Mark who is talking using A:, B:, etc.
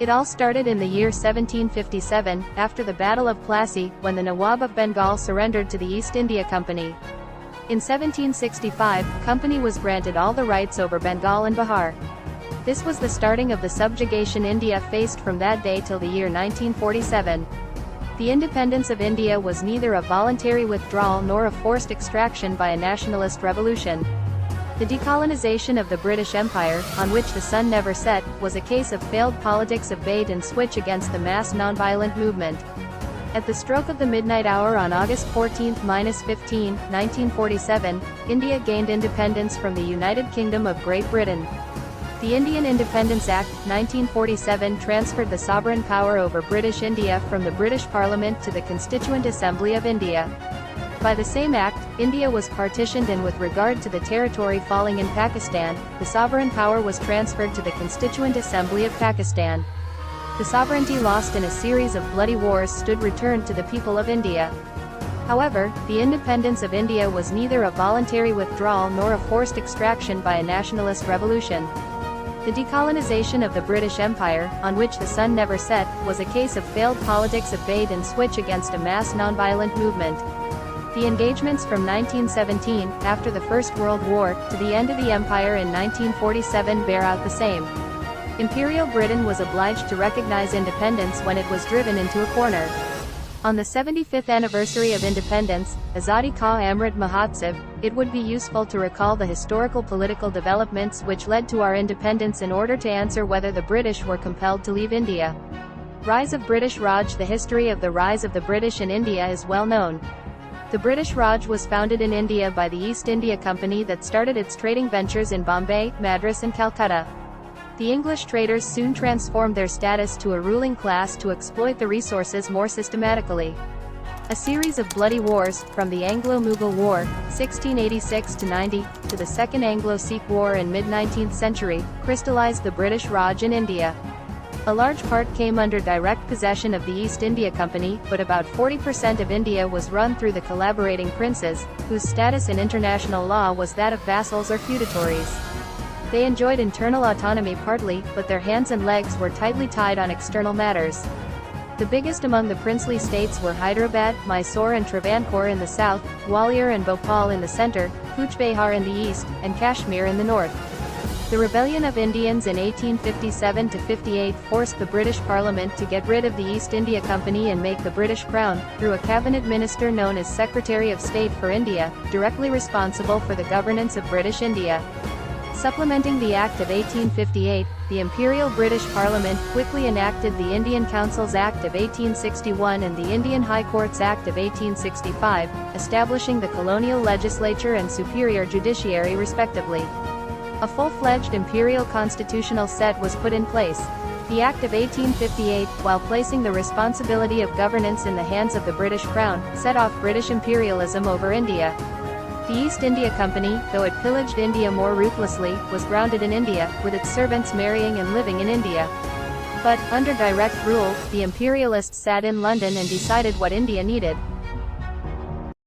A: It all started in the year 1757, after the Battle of Plassey, when the Nawab of Bengal surrendered to the East India Company. In 1765, Company was granted all the rights over Bengal and Bihar. This was the starting of the subjugation India faced from that day till the year 1947. The independence of India was neither a voluntary withdrawal nor a forced extraction by a nationalist revolution. The decolonisation of the British Empire, on which the sun never set, was a case of failed politics of bait and switch against the mass nonviolent movement. At the stroke of the midnight hour on August 14-15, 1947, India gained independence from the United Kingdom of Great Britain. The Indian Independence Act, 1947 transferred the sovereign power over British India from the British Parliament to the Constituent Assembly of India. By the same act, India was partitioned, and with regard to the territory falling in Pakistan, the sovereign power was transferred to the Constituent Assembly of Pakistan. The sovereignty lost in a series of bloody wars stood returned to the people of India. However, the independence of India was neither a voluntary withdrawal nor a forced extraction by a nationalist revolution. The decolonisation of the British Empire, on which the sun never set, was a case of failed politics of bait and switch against a mass nonviolent movement. The engagements from 1917, after the First World War, to the end of the empire in 1947 bear out the same. Imperial Britain was obliged to recognize independence when it was driven into a corner. On the 75th anniversary of independence, Azadi Ka Amrit Mahotsav, it would be useful to recall the historical political developments which led to our independence in order to answer whether the British were compelled to leave India. Rise of British Raj. The history of the rise of the British in India is well known. The British Raj was founded in India by the East India Company that started its trading ventures in Bombay, Madras and Calcutta. The English traders soon transformed their status to a ruling class to exploit the resources more systematically. A series of bloody wars, from the Anglo-Mughal War, 1686–90, to the Second Anglo-Sikh War in mid-19th century, crystallized the British Raj in India. A large part came under direct possession of the East India Company, but about 40% of India was run through the collaborating princes, whose status in international law was that of vassals or feudatories. They enjoyed internal autonomy partly, but their hands and legs were tightly tied on external matters. The biggest among the princely states were Hyderabad, Mysore and Travancore in the south, Gwalior and Bhopal in the center, Cooch Behar in the east, and Kashmir in the north. The rebellion of Indians in 1857–58 forced the British Parliament to get rid of the East India Company and make the British Crown, through a cabinet minister known as Secretary of State for India, directly responsible for the governance of British India. Supplementing the Act of 1858, the Imperial British Parliament quickly enacted the Indian Councils Act of 1861 and the Indian High Courts Act of 1865, establishing the colonial legislature and superior judiciary respectively. A full-fledged imperial constitutional set was put in place. The Act of 1858, while placing the responsibility of governance in the hands of the British Crown, set off British imperialism over India. The East India Company, though it pillaged India more ruthlessly, was grounded in India, with its servants marrying and living in India. But, under direct rule, the imperialists sat in London and decided what India needed.